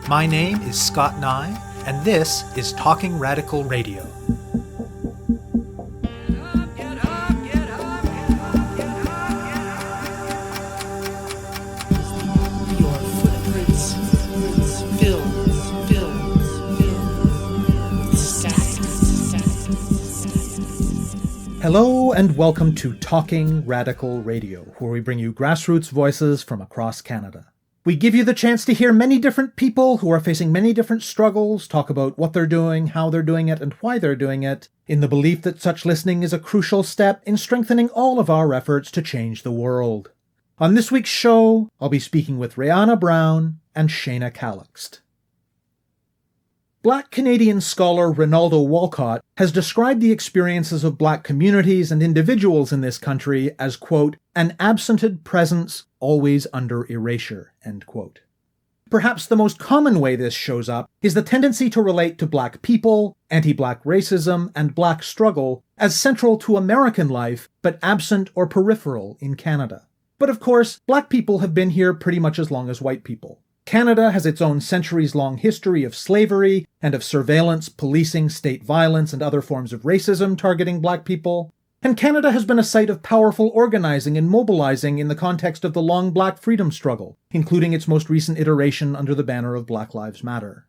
My name is Scott Neigh, and this is Talking Radical Radio. Hello and welcome to Talking Radical Radio, where we bring you grassroots voices from across Canada. We give you the chance to hear many different people who are facing many different struggles, talk about what they're doing, how they're doing it, and why they're doing it, in the belief that such listening is a crucial step in strengthening all of our efforts to change the world. On this week's show, I'll be speaking with Rihanna Brown and Shana Calixte. Black Canadian scholar Ronaldo Walcott has described the experiences of Black communities and individuals in this country as, quote, an absented presence always under erasure, end quote. Perhaps the most common way this shows up is the tendency to relate to Black people, anti-Black racism, and Black struggle as central to American life, but absent or peripheral in Canada. But of course, Black people have been here pretty much as long as white people. Canada has its own centuries-long history of slavery and of surveillance, policing, state violence, and other forms of racism targeting Black people. And Canada has been a site of powerful organizing and mobilizing in the context of the long Black freedom struggle, including its most recent iteration under the banner of Black Lives Matter.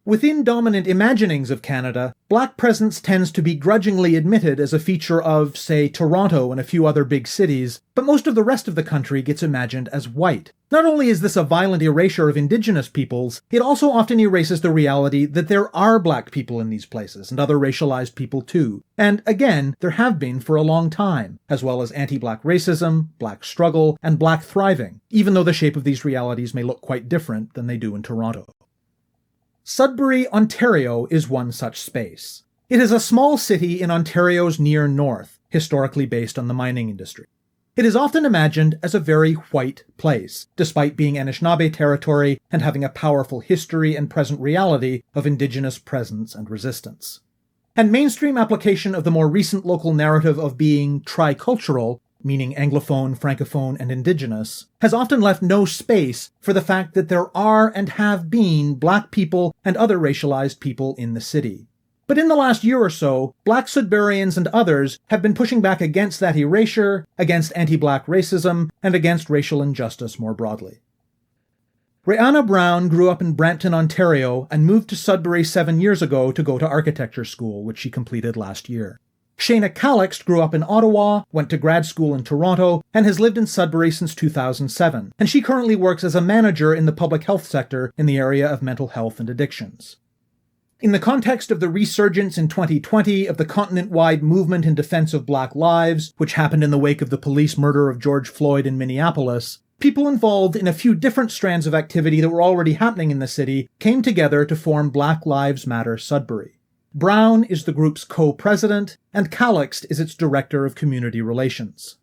Within dominant imaginings of Canada, Black presence tends to be grudgingly admitted as a feature of, say, Toronto and a few other big cities, but most of the rest of the country gets imagined as white. Not only is this a violent erasure of Indigenous peoples, it also often erases the reality that there are Black people in these places, and other racialized people too. And again, there have been for a long time, as well as anti-Black racism, Black struggle, and Black thriving, even though the shape of these realities may look quite different than they do in Toronto. Sudbury, Ontario is one such space. It is a small city in Ontario's near north, historically based on the mining industry. It is often imagined as a very white place, despite being Anishinaabe territory and having a powerful history and present reality of Indigenous presence and resistance. And mainstream application of the more recent local narrative of being tricultural, meaning Anglophone, Francophone, and Indigenous, has often left no space for the fact that there are and have been Black people and other racialized people in the city. But in the last year or so, Black Sudburyans and others have been pushing back against that erasure, against anti-Black racism, and against racial injustice more broadly. Rihanna Brown grew up in Brampton, Ontario, and moved to Sudbury 7 years ago to go to architecture school, which she completed last year. Shana Calixte grew up in Ottawa, went to grad school in Toronto, and has lived in Sudbury since 2007, and she currently works as a manager in the public health sector in the area of mental health and addictions. In the context of the resurgence in 2020 of the continent-wide movement in defense of Black lives, which happened in the wake of the police murder of George Floyd in Minneapolis, people involved in a few different strands of activity that were already happening in the city came together to form Black Lives Matter Sudbury. Brown is the group's co-president, and Calixte is its director of community relations.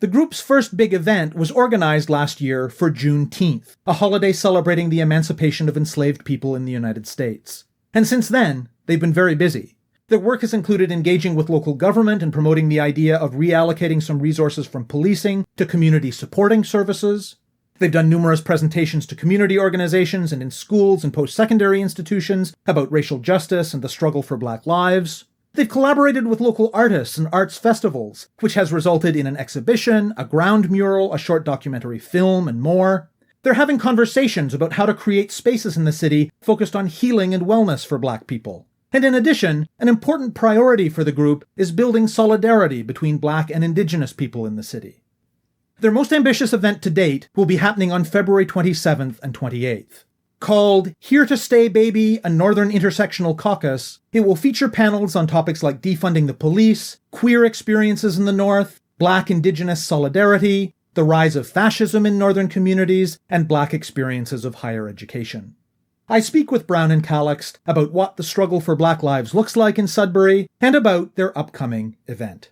The group's first big event was organized last year for Juneteenth, a holiday celebrating the emancipation of enslaved people in the United States. And since then, they've been very busy. Their work has included engaging with local government and promoting the idea of reallocating some resources from policing to community supporting services. They've done numerous presentations to community organizations and in schools and post-secondary institutions about racial justice and the struggle for Black lives. They've collaborated with local artists and arts festivals, which has resulted in an exhibition, a ground mural, a short documentary film, and more. They're having conversations about how to create spaces in the city focused on healing and wellness for Black people. And in addition, an important priority for the group is building solidarity between Black and Indigenous people in the city. Their most ambitious event to date will be happening on February 27th and 28th. Called Here to Stay Baby, a Northern Intersectional Caucus, it will feature panels on topics like defunding the police, queer experiences in the North, Black Indigenous solidarity, the rise of fascism in Northern communities, and Black experiences of higher education. I speak with Brown and Calixte about what the struggle for Black lives looks like in Sudbury, and about their upcoming event.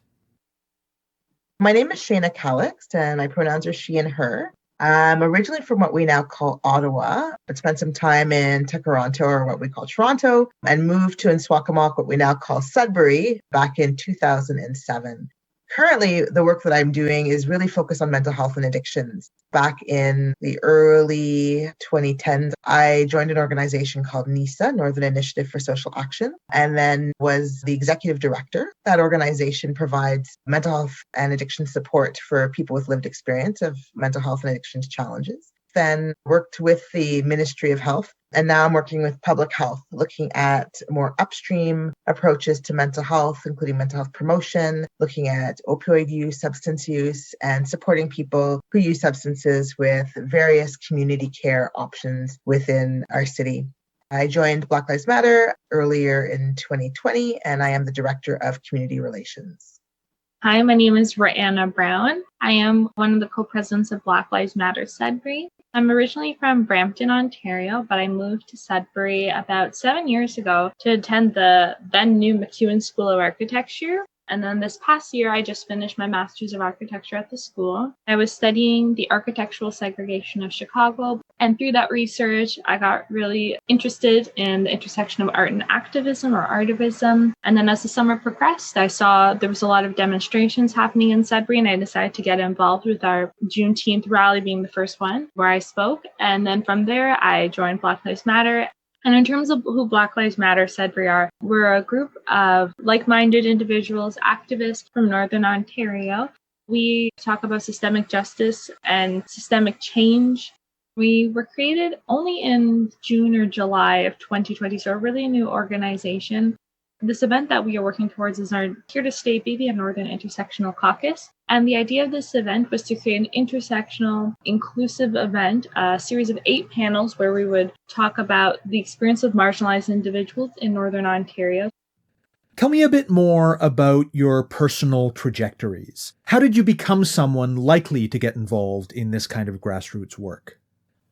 My name is Shana Calixte, and my pronouns are she and her. I'm originally from what we now call Ottawa, but spent some time in Toronto, or what we call Toronto, and moved to Nswakamok, what we now call Sudbury, back in 2007. Currently, the work that I'm doing is really focused on mental health and addictions. Back in the early 2010s, I joined an organization called NISA, Northern Initiative for Social Action, and then was the executive director. That organization provides mental health and addiction support for people with lived experience of mental health and addictions challenges. Then worked with the Ministry of Health. And now I'm working with public health, looking at more upstream approaches to mental health, including mental health promotion, looking at opioid use, substance use, and supporting people who use substances with various community care options within our city. I joined Black Lives Matter earlier in 2020, and I am the Director of Community Relations. Hi, my name is Rihanna Brown. I am one of the co-presidents of Black Lives Matter Sudbury. I'm originally from Brampton, Ontario, but I moved to Sudbury about 7 years ago to attend the then new MacEwan School of Architecture. And then this past year, I just finished my Master's of Architecture at the school. I was studying the architectural segregation of Chicago. And through that research, I got really interested in the intersection of art and activism or artivism. And then as the summer progressed, I saw there was a lot of demonstrations happening in Sudbury, and I decided to get involved with our Juneteenth rally being the first one where I spoke. And then from there, I joined Black Lives Matter. And in terms of who Black Lives Matter Sudbury are, we're a group of like-minded individuals, activists from Northern Ontario. We talk about systemic justice and systemic change. We were created only in June or July of 2020, so a really new organization. This event that we are working towards is our Here to Stay Baby, a Northern Intersectional Caucus. And the idea of this event was to create an intersectional, inclusive event, a series of 8 panels where we would talk about the experience of marginalized individuals in Northern Ontario. Tell me a bit more about your personal trajectories. How did you become someone likely to get involved in this kind of grassroots work?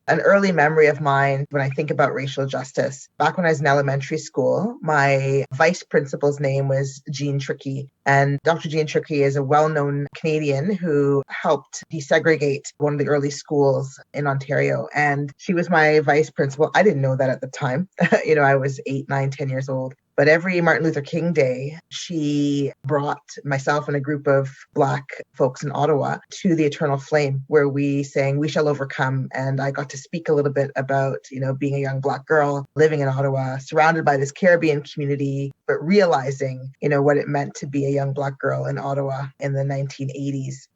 An early memory of mine when I think about racial justice. Back when I was in elementary school, my vice principal's name was Jean Trickey. And Dr. Jean Trickey is a well-known Canadian who helped desegregate one of the early schools in Ontario. And she was my vice principal. I didn't know that at the time. I was 8, 9, 10 years old. But every Martin Luther King Day, she brought myself and a group of Black folks in Ottawa to the Eternal Flame, where we sang "We Shall Overcome." And I got to speak a little bit about, being a young Black girl living in Ottawa, surrounded by this Caribbean community, but realizing, what it meant to be a young Black girl in Ottawa in the 1980s.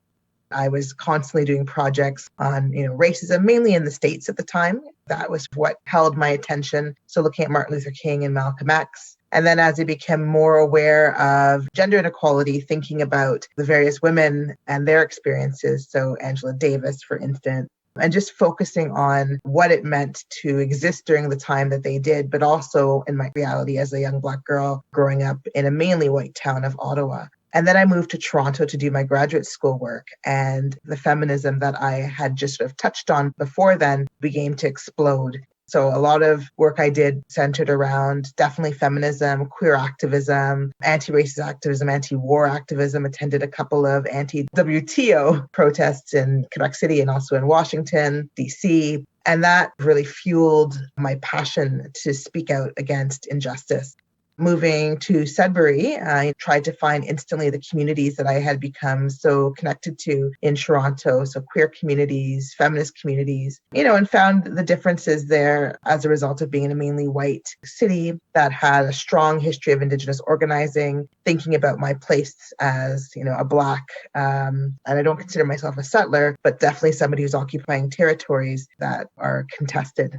I was constantly doing projects on, racism, mainly in the States at the time. That was what held my attention. So looking at Martin Luther King and Malcolm X. And then as I became more aware of gender inequality, thinking about the various women and their experiences, so Angela Davis, for instance, and just focusing on what it meant to exist during the time that they did, but also in my reality as a young Black girl growing up in a mainly white town of Ottawa. And then I moved to Toronto to do my graduate school work, and the feminism that I had just sort of touched on before then began to explode. So a lot of work I did centered around definitely feminism, queer activism, anti-racist activism, anti-war activism, attended a couple of anti-WTO protests in Quebec City and also in Washington, D.C. And that really fueled my passion to speak out against injustice. Moving to Sudbury, I tried to find instantly the communities that I had become so connected to in Toronto, so queer communities, feminist communities, and found the differences there as a result of being in a mainly white city that had a strong history of Indigenous organizing, thinking about my place as, a Black, and I don't consider myself a settler, but definitely somebody who's occupying territories that are contested.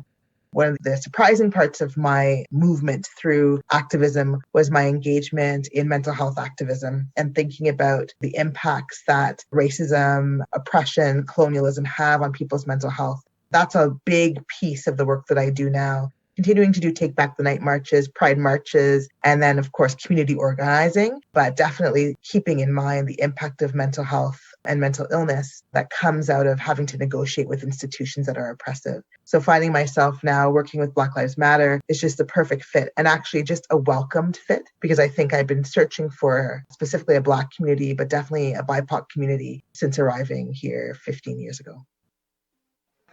One of the surprising parts of my movement through activism was my engagement in mental health activism and thinking about the impacts that racism, oppression, colonialism have on people's mental health. That's a big piece of the work that I do now. Continuing to do Take Back the Night marches, Pride marches, and then, of course, community organizing, but definitely keeping in mind the impact of mental health and mental illness that comes out of having to negotiate with institutions that are oppressive. So finding myself now working with Black Lives Matter is just the perfect fit, and actually just a welcomed fit, because I think I've been searching for specifically a Black community, but definitely a BIPOC community since arriving here 15 years ago.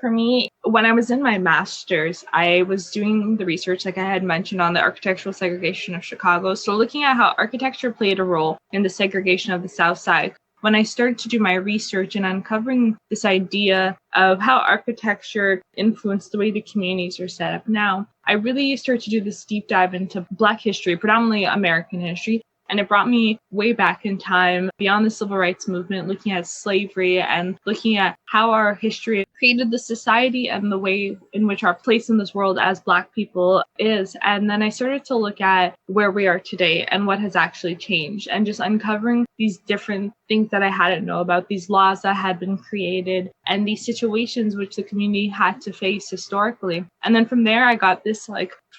For me, when I was in my master's, I was doing the research, like I had mentioned, on the architectural segregation of Chicago. So looking at how architecture played a role in the segregation of the South Side. when I started to do my research and uncovering this idea of how architecture influenced the way the communities are set up now, I really started to do this deep dive into Black history, predominantly American history. And it brought me way back in time, beyond the civil rights movement, looking at slavery and looking at how our history created the society and the way in which our place in this world as Black people is. And then I started to look at where we are today and what has actually changed, and just uncovering these different things that I hadn't known about, these laws that had been created, and these situations which the community had to face historically. And then from there, I got this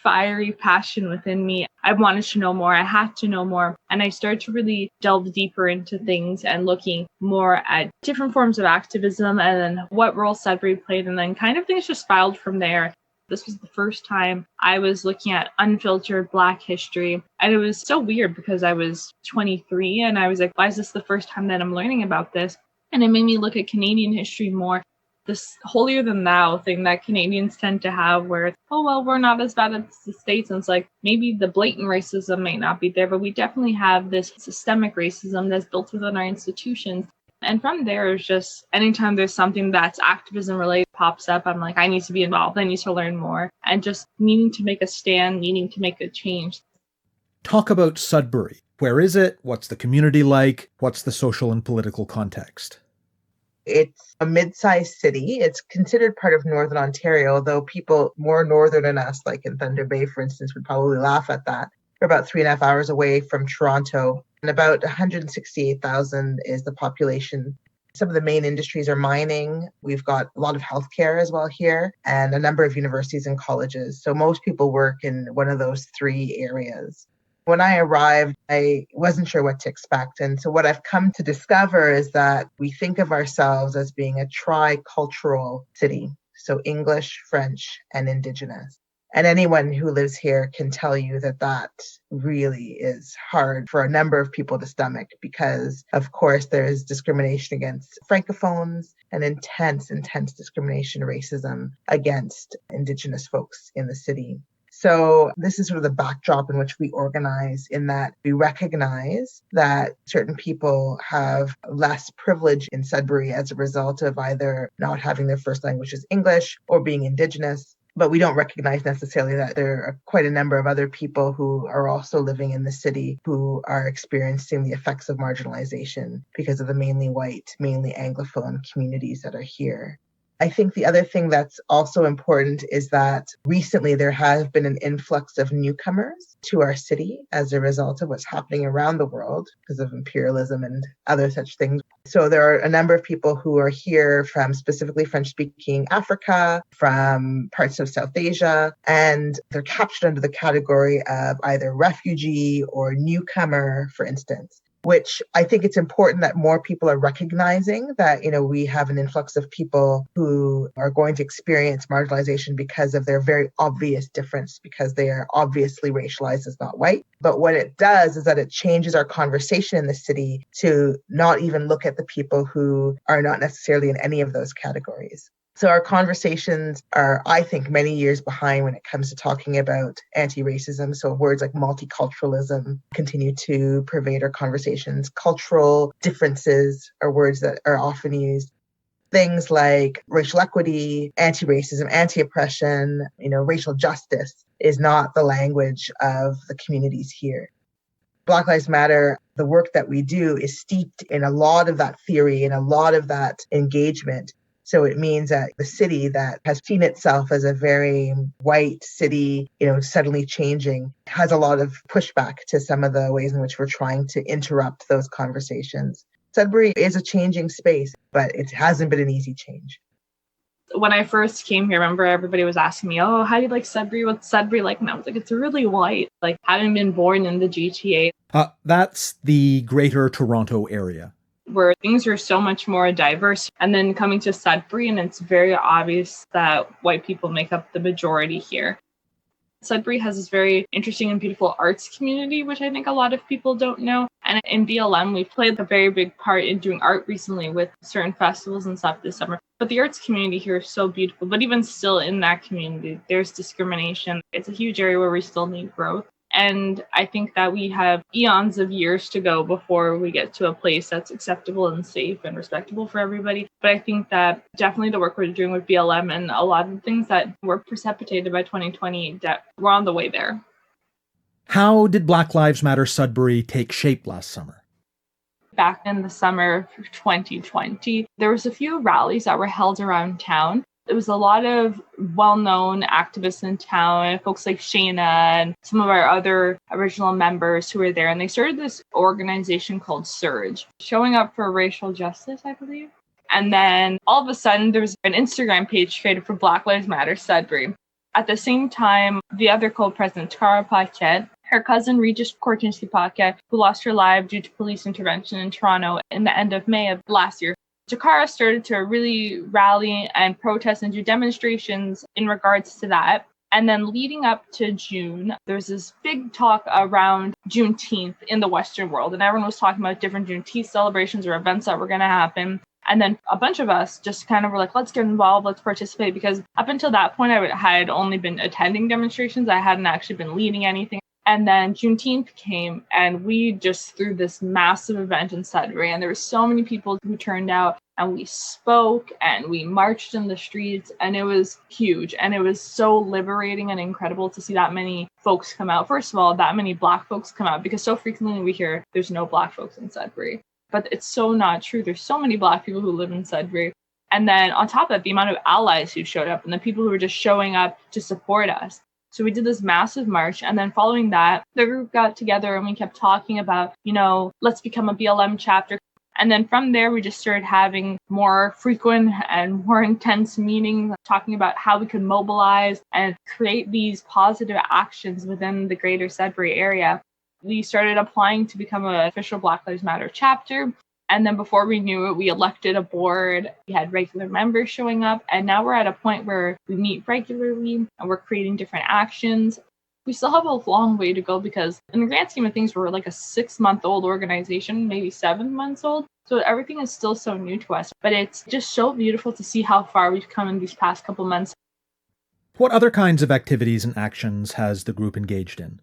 fiery passion within me. I wanted to know more. I had to know more. And I started to really delve deeper into things and looking more at different forms of activism and then what role Sudbury played. And then kind of things just spiraled from there. This was the first time I was looking at unfiltered Black history. And it was so weird because I was 23 and I was like, why is this the first time that I'm learning about this? And it made me look at Canadian history more. This holier than thou thing that Canadians tend to have where, oh, well, we're not as bad as the States. And it's like, maybe the blatant racism might not be there, but we definitely have this systemic racism that's built within our institutions. And from there, it's just anytime there's something that's activism related pops up, I'm like, I need to be involved. I need to learn more, and just needing to make a stand, needing to make a change. Talk about Sudbury. Where is it? What's the community like? What's the social and political context? It's a mid-sized city. It's considered part of Northern Ontario, although people more northern than us, like in Thunder Bay, for instance, would probably laugh at that. We're about 3.5 hours away from Toronto, and about 168,000 is the population. Some of the main industries are mining. We've got a lot of healthcare as well here, and a number of universities and colleges. So most people work in one of those three areas. When I arrived, I wasn't sure what to expect. And so what I've come to discover is that we think of ourselves as being a tri-cultural city. So English, French, and Indigenous. And anyone who lives here can tell you that that really is hard for a number of people to stomach because, of course, there is discrimination against Francophones and intense discrimination, racism against Indigenous folks in the city. So this is sort of the backdrop in which we organize, in that we recognize that certain people have less privilege in Sudbury as a result of either not having their first language as English or being Indigenous. But we don't recognize necessarily that there are quite a number of other people who are also living in the city who are experiencing the effects of marginalization because of the mainly white, mainly Anglophone communities that are here. I think the other thing that's also important is that recently there has been an influx of newcomers to our city as a result of what's happening around the world because of imperialism and other such things. So there are a number of people who are here from specifically French-speaking Africa, from parts of South Asia, and they're captured under the category of either refugee or newcomer, for instance. Which I think it's important that more people are recognizing that, we have an influx of people who are going to experience marginalization because of their very obvious difference, because they are obviously racialized as not white. But what it does is that it changes our conversation in the city to not even look at the people who are not necessarily in any of those categories. So our conversations are, I think, many years behind when it comes to talking about anti-racism. So words like multiculturalism continue to pervade our conversations. Cultural differences are words that are often used. Things like racial equity, anti-racism, anti-oppression, racial justice is not the language of the communities here. Black Lives Matter, the work that we do is steeped in a lot of that theory and a lot of that engagement. So it means that the city that has seen itself as a very white city, suddenly changing, has a lot of pushback to some of the ways in which we're trying to interrupt those conversations. Sudbury is a changing space, but it hasn't been an easy change. When I first came here, I remember everybody was asking me, oh, how do you like Sudbury? What's Sudbury like? And I was like, it's really white. Like, having been born in the GTA. That's the Greater Toronto area, where things are so much more diverse. And then coming to Sudbury, and it's very obvious that white people make up the majority here. Sudbury has this very interesting and beautiful arts community, which I think a lot of people don't know. And in BLM, we've played a very big part in doing art recently with certain festivals and stuff this summer. But the arts community here is so beautiful. But even still in that community, there's discrimination. It's a huge area where we still need growth. And I think that we have eons of years to go before we get to a place that's acceptable and safe and respectable for everybody. But I think that definitely the work we're doing with BLM and a lot of the things that were precipitated by 2020, that we're on the way there. How did Black Lives Matter Sudbury take shape last summer? Back in the summer of 2020, there was a few rallies that were held around town. There was a lot of well-known activists in town, folks like Shana and some of our other original members who were there. And they started this organization called Surge, showing up for racial justice, I believe. And then all of a sudden, there was an Instagram page created for Black Lives Matter Sudbury. At the same time, the other co-president, Tara Paquette, her cousin Regis Korchinski-Paquette, who lost her life due to police intervention in Toronto in the end of May of last year, Jakara started to really rally and protest and do demonstrations in regards to that. And then leading up to June, there's this big talk around Juneteenth in the Western world. And everyone was talking about different Juneteenth celebrations or events that were going to happen. And then a bunch of us just kind of were like, let's get involved, let's participate. Because up until that point, I had only been attending demonstrations. I hadn't actually been leading anything. And then Juneteenth came and we just threw this massive event in Sudbury. And there were so many people who turned out and we spoke and we marched in the streets and it was huge. And it was so liberating and incredible to see that many folks come out. First of all, that many Black folks come out, because so frequently we hear there's no Black folks in Sudbury. But it's so not true. There's so many Black people who live in Sudbury. And then on top of that, the amount of allies who showed up and the people who were just showing up to support us. So we did this massive march. And then following that, the group got together and we kept talking about, let's become a BLM chapter. And then from there, we just started having more frequent and more intense meetings, talking about how we could mobilize and create these positive actions within the greater Sudbury area. We started applying to become an official Black Lives Matter chapter. And then before we knew it, we elected a board. We had regular members showing up. And now we're at a point where we meet regularly and we're creating different actions. We still have a long way to go because in the grand scheme of things, we're like a 6-month-old organization, maybe 7 months old. So everything is still so new to us. But it's just so beautiful to see how far we've come in these past couple months. What other kinds of activities and actions has the group engaged in?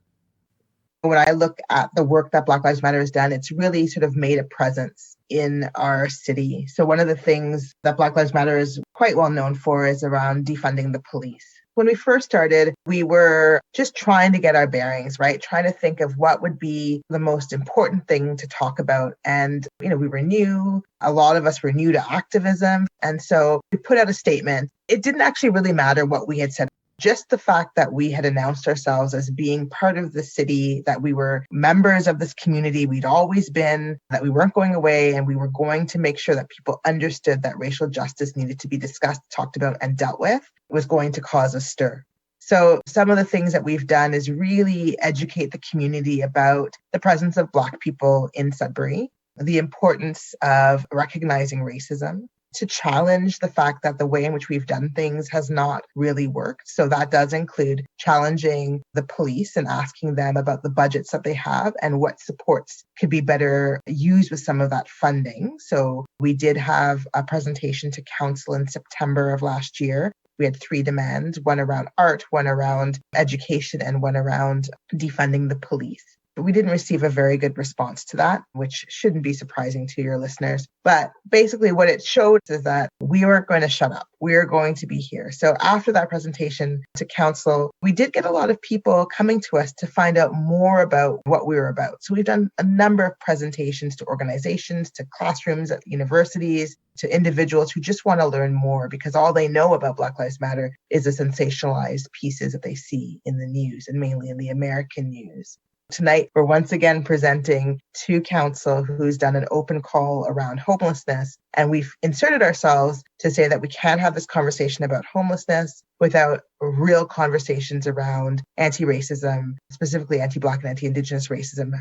When I look at the work that Black Lives Matter has done, it's really sort of made a presence in our city. So one of the things that Black Lives Matter is quite well known for is around defunding the police. When we first started, we were just trying to get our bearings, right? Trying to think of what would be the most important thing to talk about. And, we were new. A lot of us were new to activism. And so we put out a statement. It didn't actually really matter what we had said. Just the fact that we had announced ourselves as being part of the city, that we were members of this community, we'd always been, that we weren't going away, and we were going to make sure that people understood that racial justice needed to be discussed, talked about, and dealt with, was going to cause a stir. So some of the things that we've done is really educate the community about the presence of Black people in Sudbury, the importance of recognizing racism, to challenge the fact that the way in which we've done things has not really worked. So that does include challenging the police and asking them about the budgets that they have and what supports could be better used with some of that funding. So we did have a presentation to council in September of last year. We had 3 demands, one around art, one around education, and one around defunding the police. We didn't receive a very good response to that, which shouldn't be surprising to your listeners. But basically what it showed is that we weren't going to shut up. We're going to be here. So after that presentation to council, we did get a lot of people coming to us to find out more about what we were about. So we've done a number of presentations to organizations, to classrooms at universities, to individuals who just want to learn more because all they know about Black Lives Matter is the sensationalized pieces that they see in the news and mainly in the American news. Tonight, we're once again presenting to council who's done an open call around homelessness. And we've inserted ourselves to say that we can't have this conversation about homelessness without real conversations around anti-racism, specifically anti-Black and anti-Indigenous racism.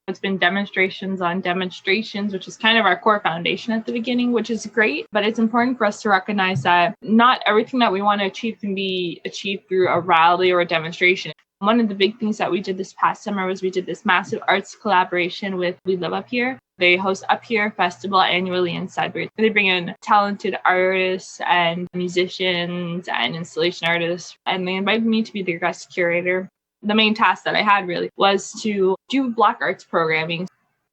It's been demonstrations on demonstrations, which is kind of our core foundation at the beginning, which is great. But it's important for us to recognize that not everything that we want to achieve can be achieved through a rally or a demonstration. One of the big things that we did this past summer was we did this massive arts collaboration with We Live Up Here. They host Up Here Festival annually in Sudbury. They bring in talented artists and musicians and installation artists, and they invited me to be their guest curator. The main task that I had really was to do Black arts programming.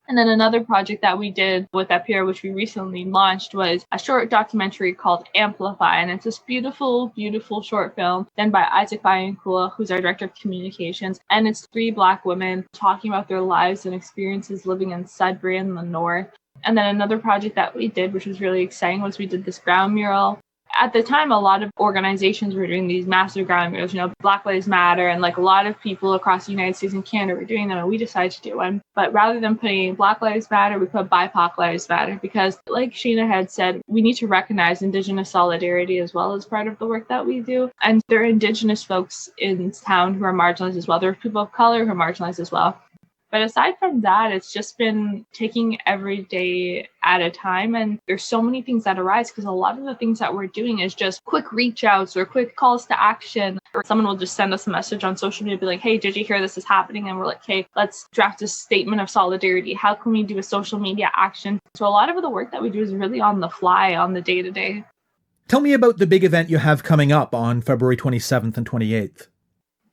And then another project that we did with Epir, which we recently launched, was a short documentary called Amplify. And it's this beautiful, beautiful short film done by Isaac Bayankula, who's our director of communications. And it's 3 Black women talking about their lives and experiences living in Sudbury in the north. And then another project that we did, which was really exciting, was we did this ground mural. At the time, a lot of organizations were doing these massive ground murals, Black Lives Matter, and like a lot of people across the United States and Canada were doing them, and we decided to do one. But rather than putting Black Lives Matter, we put BIPOC Lives Matter, because like Shana had said, we need to recognize Indigenous solidarity as well as part of the work that we do. And there are Indigenous folks in town who are marginalized as well. There are people of color who are marginalized as well. But aside from that, it's just been taking every day at a time. And there's so many things that arise because a lot of the things that we're doing is just quick reach outs or quick calls to action. Or someone will just send us a message on social media, be like, hey, did you hear this is happening? And we're like, hey, let's draft a statement of solidarity. How can we do a social media action? So a lot of the work that we do is really on the fly, on the day to day. Tell me about the big event you have coming up on February 27th and 28th.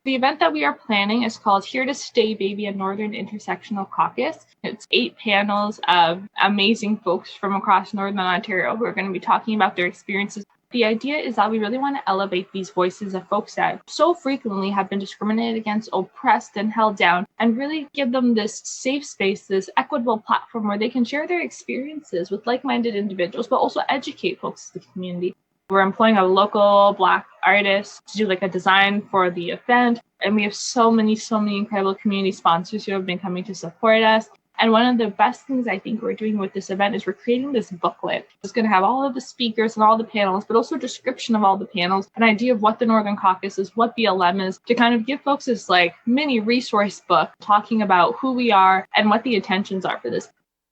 The event that we are planning is called Here to Stay, Baby, a Northern Intersectional Caucus. It's 8 panels of amazing folks from across Northern Ontario who are going to be talking about their experiences. The idea is that we really want to elevate these voices of folks that so frequently have been discriminated against, oppressed, and held down, and really give them this safe space, this equitable platform where they can share their experiences with like-minded individuals, but also educate folks in the community. We're employing a local Black artist to do like a design for the event. And we have so many incredible community sponsors who have been coming to support us. And one of the best things I think we're doing with this event is we're creating this booklet. It's going to have all of the speakers and all the panels, but also a description of all the panels, an idea of what the Northern Caucus is, what BLM is, to kind of give folks this like mini resource book talking about who we are and what the intentions are for this.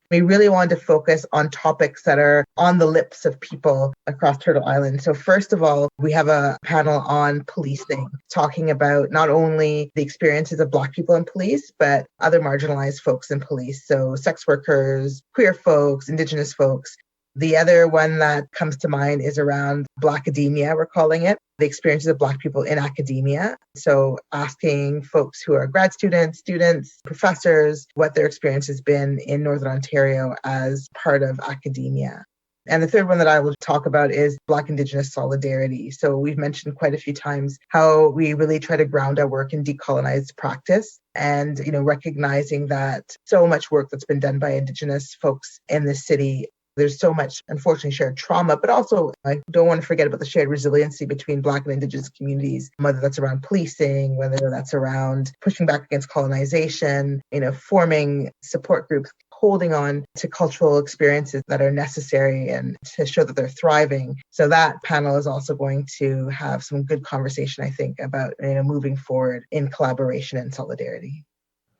We really wanted to focus on topics that are on the lips of people across Turtle Island. So first of all, we have a panel on policing, talking about not only the experiences of Black people in police, but other marginalized folks in police. So sex workers, queer folks, Indigenous folks. The other one that comes to mind is around Blackademia, we're calling it, the experiences of Black people in academia. So asking folks who are grad students, professors, what their experience has been in Northern Ontario as part of academia. And the third one that I will talk about is Black Indigenous solidarity. So we've mentioned quite a few times how we really try to ground our work in decolonized practice and, recognizing that so much work that's been done by Indigenous folks in this city. There's so much, unfortunately, shared trauma, but also I don't want to forget about the shared resiliency between Black and Indigenous communities, whether that's around policing, whether that's around pushing back against colonization, forming support groups, holding on to cultural experiences that are necessary and to show that they're thriving. So that panel is also going to have some good conversation, I think, about moving forward in collaboration and solidarity.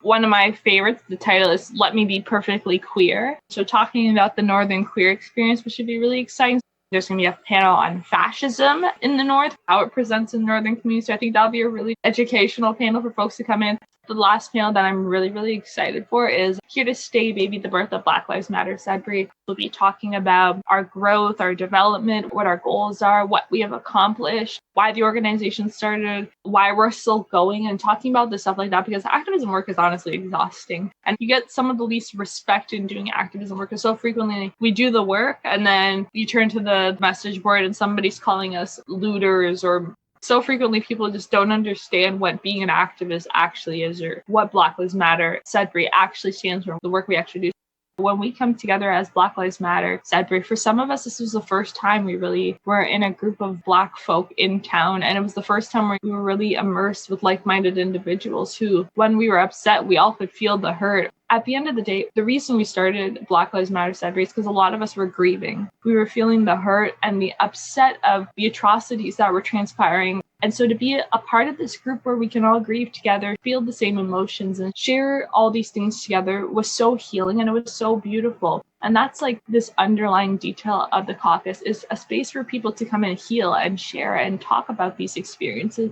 One of my favorites, the title is Let Me Be Perfectly Queer. So talking about the Northern queer experience, which should be really exciting. There's going to be a panel on fascism in the North, how it presents in Northern communities. So I think that'll be a really educational panel for folks to come in. The last panel that I'm really, really excited for is Here to Stay, Baby, the Birth of Black Lives Matter Sudbury. We'll be talking about our growth, our development, what our goals are, what we have accomplished, why the organization started, why we're still going, and talking about this stuff like that, because activism work is honestly exhausting. And you get some of the least respect in doing activism work, because so frequently we do the work and then you turn to the message board and somebody's calling us looters, or so frequently people just don't understand what being an activist actually is, or what Black Lives Matter Sudbury actually stands for, the work we actually do. When we come together as Black Lives Matter Sudbury, for some of us, this was the first time we really were in a group of Black folk in town. And it was the first time where we were really immersed with like-minded individuals who, when we were upset, we all could feel the hurt. At the end of the day, the reason we started Black Lives Matter Sudbury is because a lot of us were grieving. We were feeling the hurt and the upset of the atrocities that were transpiring. And so to be a part of this group where we can all grieve together, feel the same emotions, and share all these things together was so healing, and it was so beautiful. And that's like this underlying detail of the caucus, is a space for people to come and heal and share and talk about these experiences.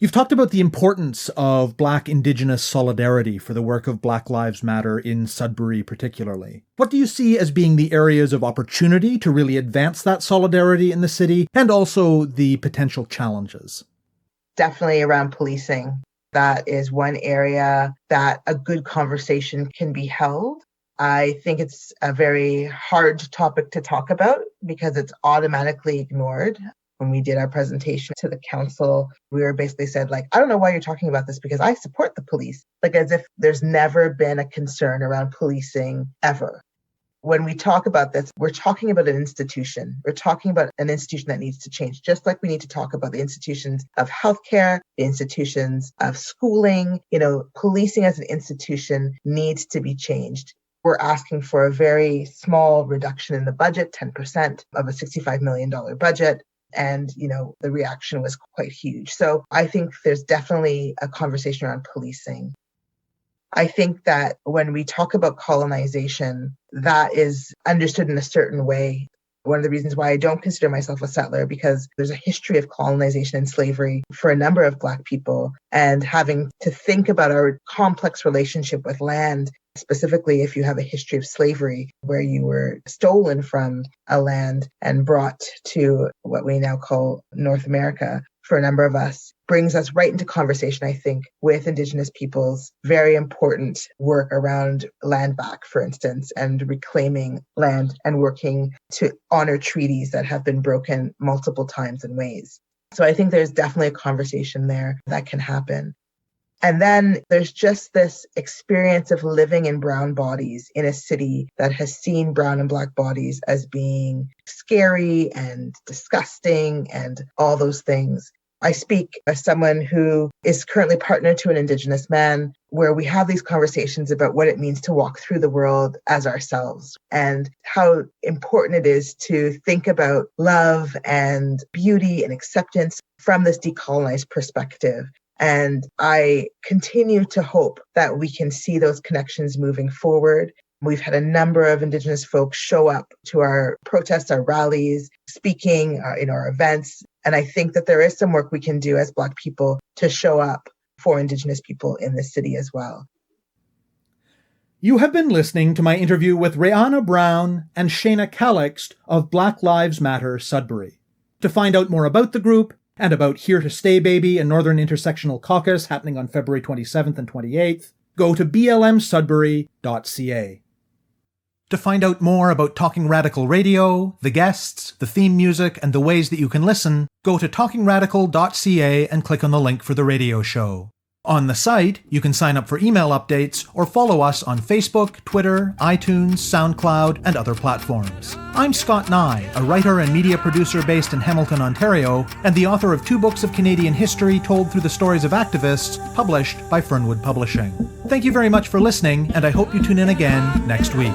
You've talked about the importance of Black Indigenous solidarity for the work of Black Lives Matter in Sudbury particularly. What do you see as being the areas of opportunity to really advance that solidarity in the city, and also the potential challenges? Definitely around policing. that is one area that a good conversation can be held. I think it's a very hard topic to talk about because it's automatically ignored. When we did our presentation to the council, we were basically said, like, I don't know why you're talking about this because I support the police. Like, as if there's never been a concern around policing ever. When we talk about this, we're talking about an institution. We're talking about an institution that needs to change, just like we need to talk about the institutions of healthcare, the institutions of schooling. Policing as an institution needs to be changed. We're asking for a very small reduction in the budget, 10% of a $65 million budget. And, the reaction was quite huge. So I think there's definitely a conversation around policing. I think that when we talk about colonization, that is understood in a certain way. One of the reasons why I don't consider myself a settler, because there's a history of colonization and slavery for a number of Black people, and having to think about our complex relationship with land, specifically if you have a history of slavery where you were stolen from a land and brought to what we now call North America. For a number of us, brings us right into conversation, I think, with Indigenous peoples. Very important work around land back, for instance, and reclaiming land and working to honor treaties that have been broken multiple times and ways. So I think there's definitely a conversation there that can happen. And then there's just this experience of living in brown bodies in a city that has seen brown and Black bodies as being scary and disgusting and all those things. I speak as someone who is currently partnered to an Indigenous man, where we have these conversations about what it means to walk through the world as ourselves and how important it is to think about love and beauty and acceptance from this decolonized perspective. And I continue to hope that we can see those connections moving forward. We've had a number of Indigenous folks show up to our protests, our rallies, speaking in our events. And I think that there is some work we can do as Black people to show up for Indigenous people in this city as well. You have been listening to my interview with Rayana Brown and Shana Calixte of Black Lives Matter Sudbury. To find out more about the group and about Here to Stay Baby and Northern Intersectional Caucus happening on February 27th and 28th, go to blmsudbury.ca. To find out more about Talking Radical Radio, the guests, the theme music, and the ways that you can listen, go to talkingradical.ca and click on the link for the radio show. On the site, you can sign up for email updates or follow us on Facebook, Twitter, iTunes, SoundCloud, and other platforms. I'm Scott Neigh, a writer and media producer based in Hamilton, Ontario, and the author of 2 books of Canadian history told through the stories of activists, published by Fernwood Publishing. Thank you very much for listening, and I hope you tune in again next week.